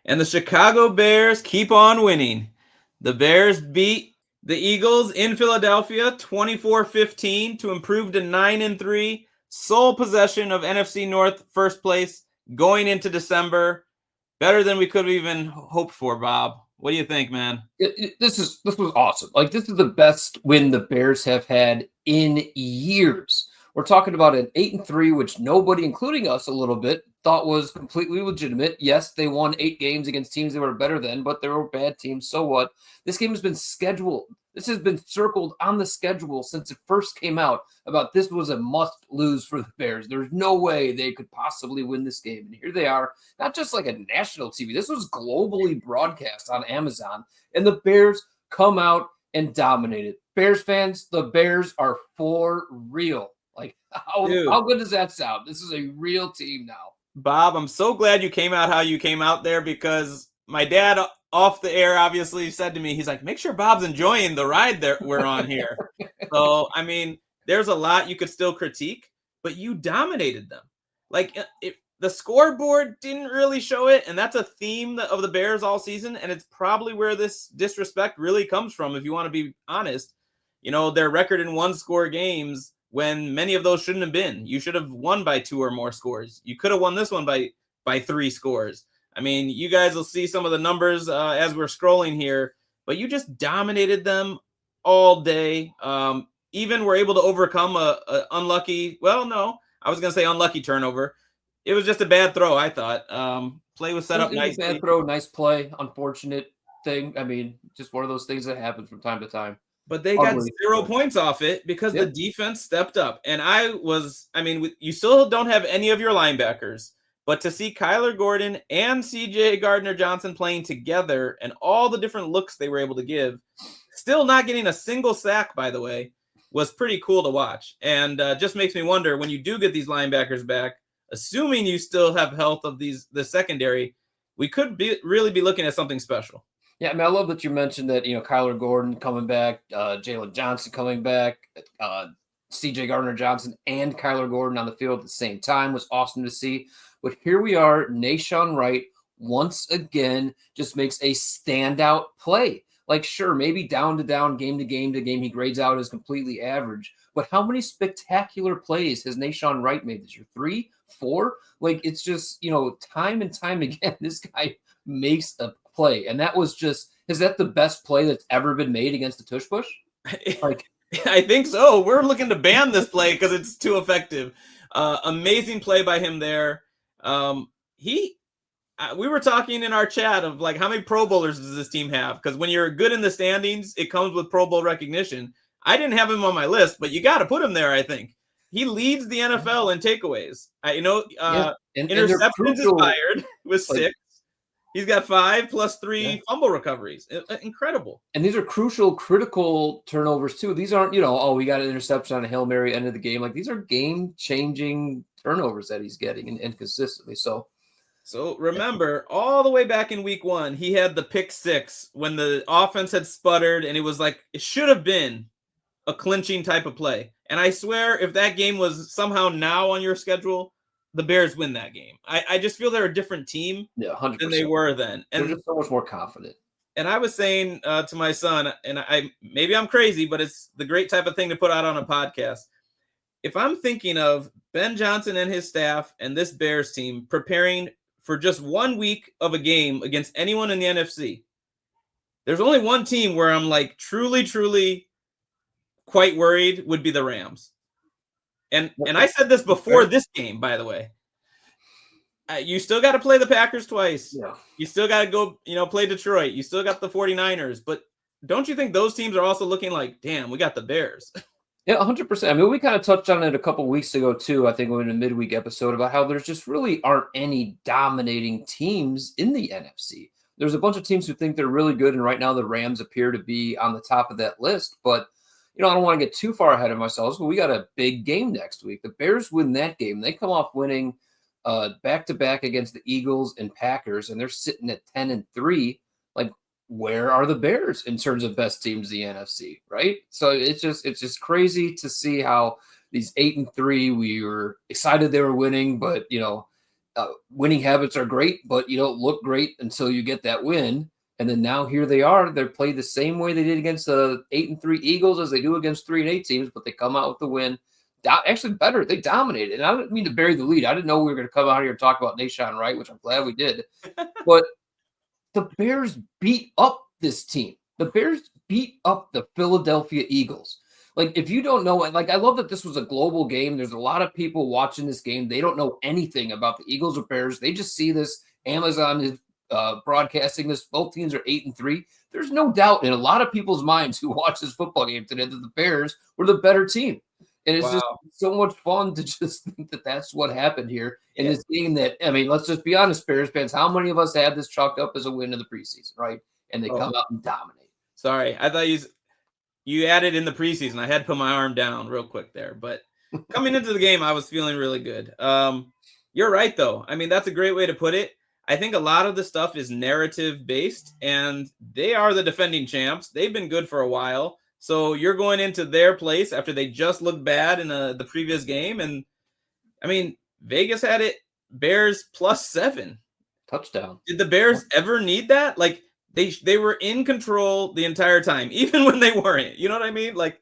And the Chicago Bears keep on winning. The Bears beat the Eagles in Philadelphia 24-15 to improve to 9-3, sole possession of NFC North first place going into December. Better than we could have even hoped for, Bob. What do you think, man? This was awesome. Like, this is the best win the Bears have had in years. We're talking about an 8-3, which nobody, including us a little bit, thought was completely legitimate. Yes, they won 8 games against teams they were better than, but they were bad teams. So what? This game has been scheduled. This has been circled on the schedule since it first came out about this was a must lose for the Bears. There's no way they could possibly win this game. And here they are, not just like a national TV. This was globally broadcast on Amazon. And the Bears come out and dominate it. Bears fans, the Bears are for real. Like, how good does that sound? This is a real team now. Bob, I'm so glad you came out how you came out there, because my dad off the air obviously said to me, he's like, make sure Bob's enjoying the ride that we're on here. So, I mean, there's a lot you could still critique, but you dominated them. Like, the scoreboard didn't really show it, and that's a theme of the Bears all season, and it's probably where this disrespect really comes from, if you want to be honest. You know, their record in one-score games, when many of those shouldn't have been. You should have won by 2 or more scores. You could have won this one by 3 scores. I mean, you guys will see some of the numbers as we're scrolling here, but you just dominated them all day. Even were able to overcome a unlucky, well, no, I was going to say unlucky turnover. It was just a bad throw, I thought. Play was set up nicely. Bad throw, nice play, unfortunate thing. I mean, just one of those things that happen from time to time. But they got 0 points off it because the defense stepped up. And you still don't have any of your linebackers, but to see Kyler Gordon and CJ Gardner-Johnson playing together and all the different looks they were able to give, still not getting a single sack, by the way, was pretty cool to watch. And just makes me wonder, when you do get these linebackers back, assuming you still have health of the secondary, we could really be looking at something special. Yeah, I mean, I love that you mentioned that, Kyler Gordon coming back, Jalen Johnson coming back, CJ Gardner-Johnson and Kyler Gordon on the field at the same time was awesome to see. But here we are, Nahshon Wright once again just makes a standout play. Like, sure, maybe down to down, game to game to game, he grades out as completely average. But how many spectacular plays has Nahshon Wright made this year? 3, 4? Like, it's just, time and time again, this guy makes a play. And that was just, is that the best play that's ever been made against the tush push? Like, I think so. We're looking to ban this play because it's too effective. Amazing play by him there. We were talking in our chat of like, how many Pro Bowlers does this team have? Because when you're good in the standings, it comes with Pro Bowl recognition. I didn't have him on my list, but you got to put him there, I think. He leads the NFL in takeaways. Interceptions inspired with 6. He's got 5 plus 3 fumble recoveries. Incredible. And these are crucial, critical turnovers too. These aren't, we got an interception on a Hail Mary end of the game. Like, these are game-changing turnovers that he's getting and consistently. So remember, all the way back in week 1, he had the pick 6 when the offense had sputtered, and it was like, it should have been a clinching type of play. And I swear, if that game was somehow now on your schedule, the Bears win that game. I just feel they're a different team 100%. than they were then. And they're just so much more confident. And I was saying to my son, and maybe I'm crazy, but it's the great type of thing to put out on a podcast. If I'm thinking of Ben Johnson and his staff and this Bears team preparing for just 1 week of a game against anyone in the NFC, there's only one team where I'm like truly, truly quite worried would be the Rams. And I said this before this game, by the way. You still got to play the Packers twice. Yeah. You still got to go, play Detroit. You still got the 49ers. But don't you think those teams are also looking like, damn, we got the Bears? Yeah, 100%. I mean, we kind of touched on it a couple weeks ago, too, I think in a midweek episode, about how there's just really aren't any dominating teams in the NFC. There's a bunch of teams who think they're really good, and right now the Rams appear to be on the top of that list. But, I don't want to get too far ahead of myself, but we got a big game next week. The Bears win that game. They come off winning back-to-back against the Eagles and Packers, and they're sitting at 10-3. Like, where are the Bears in terms of best teams in the NFC, right? So it's just crazy to see how these 8-3, we were excited they were winning, but winning habits are great, but you don't look great until you get that win. And then now here they are. They're played the same way they did against the 8-3 Eagles as they do against 3-8 teams, but they come out with the win. Actually better. They dominated. And I don't mean to bury the lead. I didn't know we were going to come out here and talk about Nahshon Wright, which I'm glad we did. But the Bears beat up this team. The Bears beat up the Philadelphia Eagles. Like, if you don't know, like, I love that this was a global game. There's a lot of people watching this game. They don't know anything about the Eagles or Bears. They just see this. Amazon is broadcasting this. Both teams are 8-3. There's no doubt in a lot of people's minds who watch this football game today that the Bears were the better team. And it's just so much fun to just think that that's what happened here in this game that, I mean, let's just be honest, Bears fans, how many of us had this chalked up as a win in the preseason, right? And they come out and dominate. Sorry, I thought you added in the preseason. I had to put my arm down real quick there. But coming into the game, I was feeling really good. You're right, though. I mean, that's a great way to put it. I think a lot of the stuff is narrative-based, and they are the defending champs. They've been good for a while. So you're going into their place after they just looked bad in the previous game. And, I mean, Vegas had it Bears +7. Touchdown. Did the Bears ever need that? Like, they were in control the entire time, even when they weren't. You know what I mean? Like,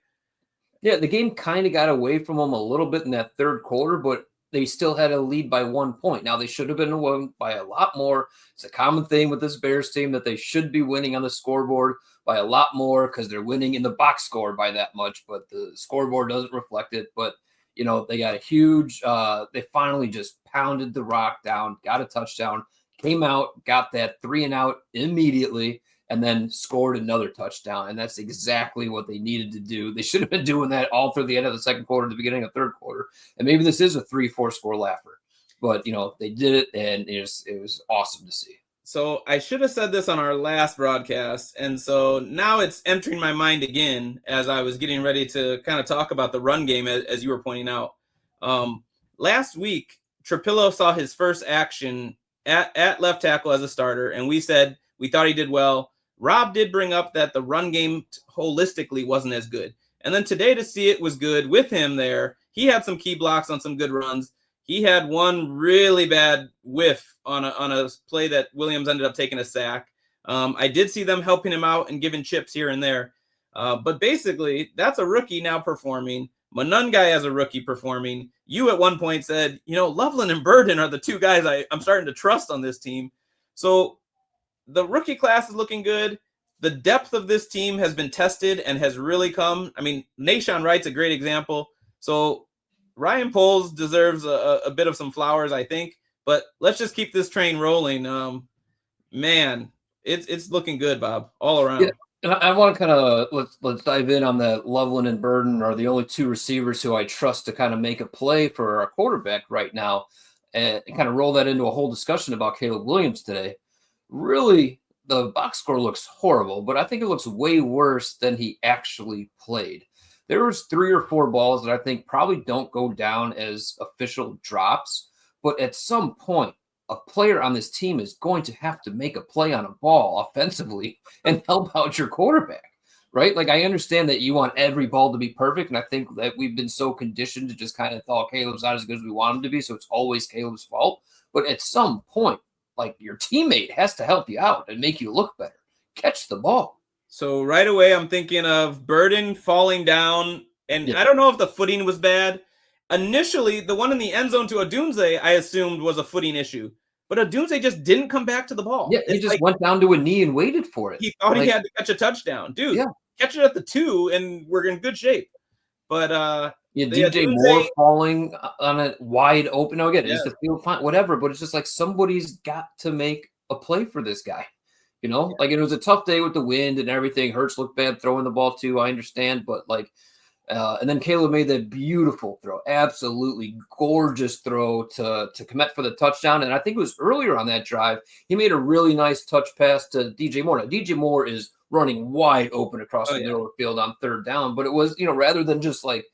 yeah, the game kind of got away from them a little bit in that third quarter, but they still had a lead by 1 point. Now, they should have been won by a lot more. It's a common thing with this Bears team that they should be winning on the scoreboard by a lot more because they're winning in the box score by that much, but the scoreboard doesn't reflect it. But, you know, they got a huge they finally just pounded the rock down, got a touchdown, came out, got that 3-and-out immediately, and then scored another touchdown. And that's exactly what they needed to do. They should have been doing that all through the end of the second quarter, the beginning of the third quarter. And maybe this is a 3-4 score laugher. But, you know, they did it, and it was awesome to see. So I should have said this on our last broadcast. And so now it's entering my mind again as I was getting ready to kind of talk about the run game, as you were pointing out. Last week, Trapillo saw his first action at left tackle as a starter, and we said we thought he did well. Rob did bring up that the run game holistically wasn't as good. And then today to see it was good with him there. He had some key blocks on some good runs. He had one really bad whiff on a play that Williams ended up taking a sack. I did see them helping him out and giving chips here and there. But basically, that's a rookie now performing. Monangai as a rookie performing. You at one point said, you know, Loveland and Burden are the two guys I'm starting to trust on this team. So the rookie class is looking good. The depth of this team has been tested and has really come. I mean, Nahshon Wright's a great example. So Ryan Poles deserves a bit of some flowers, I think. But let's just keep this train rolling. Man, it's looking good, Bob, all around. Yeah. And I want to kind of let's dive in on that. Loveland and Burden are the only two receivers who I trust to kind of make a play for our quarterback right now, and kind of roll that into a whole discussion about Caleb Williams today. Really, the box score looks horrible, but I think it looks way worse than he actually played. There was 3 or 4 balls that I think probably don't go down as official drops, but at some point, a player on this team is going to have to make a play on a ball offensively and help out your quarterback, right? Like, I understand that you want every ball to be perfect, and I think that we've been so conditioned to just kind of thought Caleb's not as good as we want him to be, so it's always Caleb's fault. But at some point, like, your teammate has to help you out and make you look better. Catch the ball. So right away, I'm thinking of Burden falling down, and I don't know if the footing was bad. Initially, the one in the end zone to Odunze, I assumed was a footing issue. But Odunze just didn't come back to the ball. Yeah, he just went down to a knee and waited for it. He thought he had to catch a touchdown. Dude, catch it at the 2, and we're in good shape. But DJ Moore falling on it wide open. No, again, it's the field fine, whatever. But it's just like somebody's got to make a play for this guy. You know, like, it was a tough day with the wind and everything. Hurts looked bad throwing the ball too. I understand, but like, and then Caleb made that beautiful throw, absolutely gorgeous throw to Kmet for the touchdown. And I think it was earlier on that drive, he made a really nice touch pass to DJ Moore. Now, DJ Moore is running wide open across the middle of the field on 3rd down, but it was, you know, rather than just like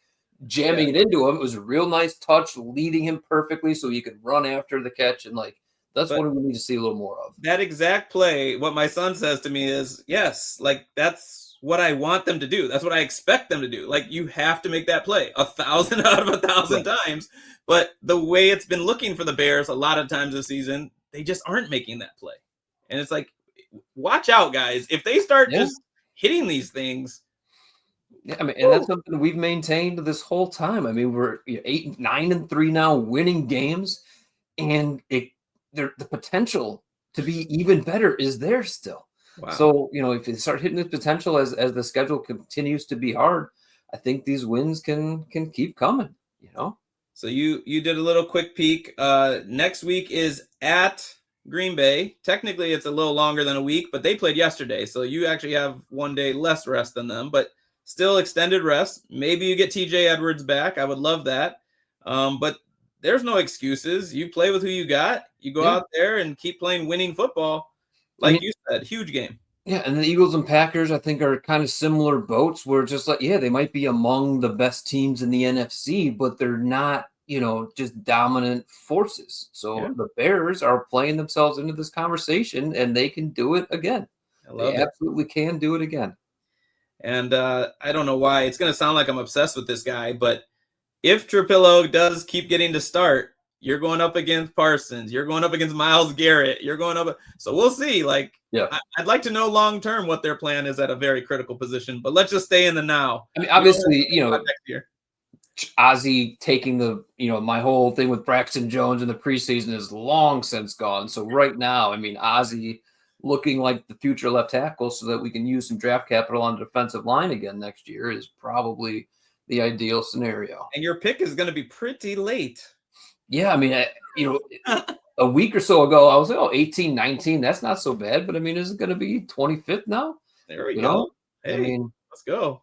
jamming it into him, it was a real nice touch, leading him perfectly so he could run after the catch. And like, that's what we need to see a little more of. That exact play, what my son says to me is, yes, like, that's what I want them to do. That's what I expect them to do. Like, you have to make that play 1,000 out of 1,000 times. But the way it's been looking for the Bears a lot of times this season, they just aren't making that play. And it's like, watch out, guys. If they start just hitting these things. Yeah, I mean, and that's something we've maintained this whole time. I mean, we're 8, 9-3 now, winning games, and the potential to be even better is there still. Wow. So, if they start hitting this potential as the schedule continues to be hard, I think these wins can keep coming, So you did a little quick peek. Next week is at Green Bay. Technically, it's a little longer than a week, but they played yesterday. So you actually have one day less rest than them, but still extended rest. Maybe you get TJ Edwards back. I would love that. But there's no excuses. You play with who you got. You go out there and keep playing winning football. Like you said, huge game. Yeah, and the Eagles and Packers, I think, are kind of similar boats where just like, they might be among the best teams in the NFC, but they're not, just dominant forces. So the Bears are playing themselves into this conversation, and they can do it again. They absolutely can do it again. And I don't know why. It's going to sound like I'm obsessed with this guy, but if Trapillo does keep getting to start, you're going up against Parsons. You're going up against Myles Garrett. You're going up. So we'll see. Like, I'd like to know long term what their plan is at a very critical position. But let's just stay in the now. I mean, obviously, next year. Ozzie taking the, my whole thing with Braxton Jones in the preseason is long since gone. So right now, I mean, Ozzie looking like the future left tackle so that we can use some draft capital on the defensive line again next year is probably the ideal scenario. And your pick is going to be pretty late. Yeah, I mean, a week or so ago, I was like, 18, 19, that's not so bad. But I mean, is it going to be 25th now? There we go. Hey, I mean, let's go.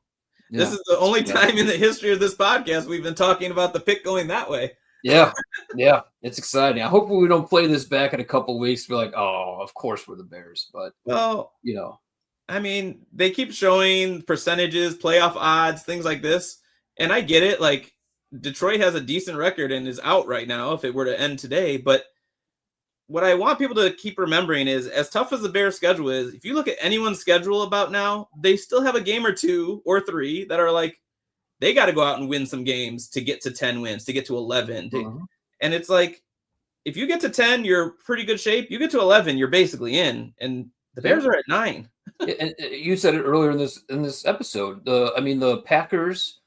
Yeah, this is the only time in the history of this podcast we've been talking about the pick going that way. Yeah, it's exciting. I hope we don't play this back in a couple of weeks. Be like, oh, of course we're the Bears. But, I mean, they keep showing percentages, playoff odds, things like this. And I get it. Like, Detroit has a decent record and is out right now if it were to end today. But what I want people to keep remembering is, as tough as the Bears schedule is, if you look at anyone's schedule about now, they still have a game or 2 or 3 that are like, they got to go out and win some games to get to 10 wins, to get to 11. And it's like, if you get to 10, you're pretty good shape. You get to 11, you're basically in. And the Bears are at 9. And you said it earlier in this episode. The Packers,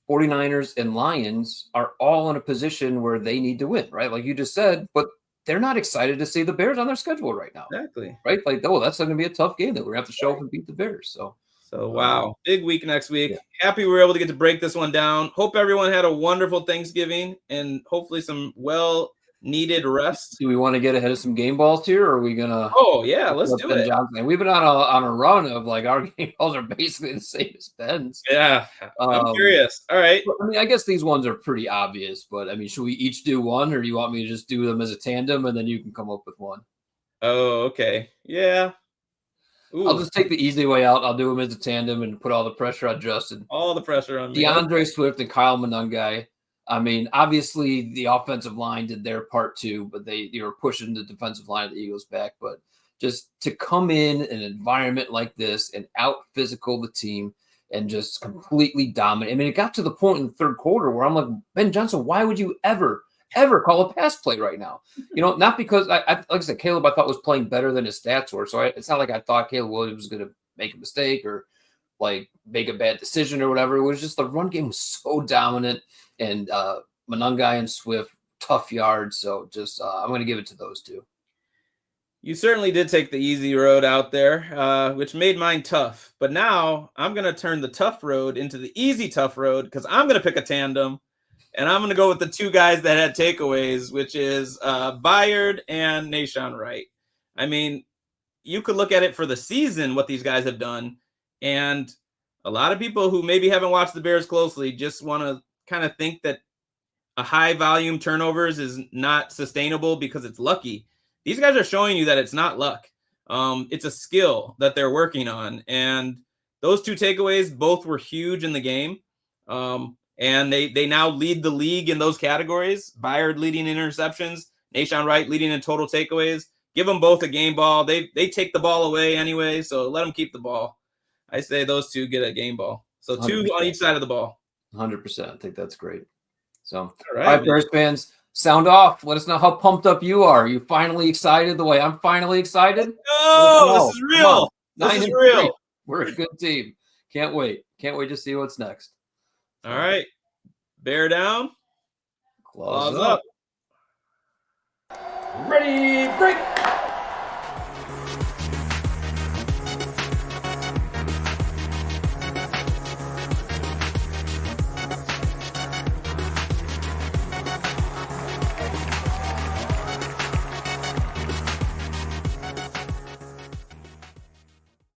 49ers, and Lions are all in a position where they need to win, right? Like you just said, but they're not excited to see the Bears on their schedule right now. Exactly. Right? Like, that's going to be a tough game that we're going to have to show up and beat the Bears. So wow. Big week next week. Yeah. Happy we were able to get to break this one down. Hope everyone had a wonderful Thanksgiving and hopefully some well-needed rest. Do we want to get ahead of some game balls here, or are we going to? Oh, yeah. Let's do it. Johnson? We've been on a run of, like, our game balls are basically the same as Ben's. Yeah. I'm curious. All right. I mean, I guess these ones are pretty obvious, but, I mean, should we each do one, or do you want me to just do them as a tandem, and then you can come up with one? Oh, okay. Yeah. Ooh. I'll just take the easy way out. I'll do them as a tandem and put all the pressure on Justin. All the pressure on me. DeAndre Swift and Kyle Monangai. I mean, obviously the offensive line did their part too, but they were pushing the defensive line of the Eagles back. But just to come in an environment like this and out physical the team and just completely dominate. I mean, it got to the point in the third quarter where I'm like, Ben Johnson, why would you ever call a pass play right now? Not because like I said, Caleb, I thought was playing better than his stats were. So it's not like I thought Caleb Williams was going to make a mistake or like make a bad decision or whatever. It was just the run game was so dominant, and Monangai and Swift, tough yards. So just I'm going to give it to those two. You certainly did take the easy road out there, which made mine tough. But now I'm going to turn the tough road into the easy tough road because I'm going to pick a tandem. And I'm going to go with the two guys that had takeaways, which is Byard and Nahshon Wright. I mean, you could look at it for the season, what these guys have done. And a lot of people who maybe haven't watched the Bears closely just want to kind of think that a high volume turnovers is not sustainable because it's lucky. These guys are showing you that it's not luck. It's a skill that they're working on. And those two takeaways both were huge in the game. And they now lead the league in those categories. Byard leading in interceptions, Nahshon Wright leading in total takeaways. Give them both a game ball. They take the ball away anyway, so let them keep the ball. I say those two get a game ball. So 2 100%. on each side of the ball. 100%. I think that's great. So, all right, right, Bears fans, sound off. Let us know how pumped up you are. Are you finally excited the way I'm finally excited? Oh, this is real. This is real. We're a good team. Can't wait. Can't wait to see what's next. All right. Bear down. Claws up. Ready, break.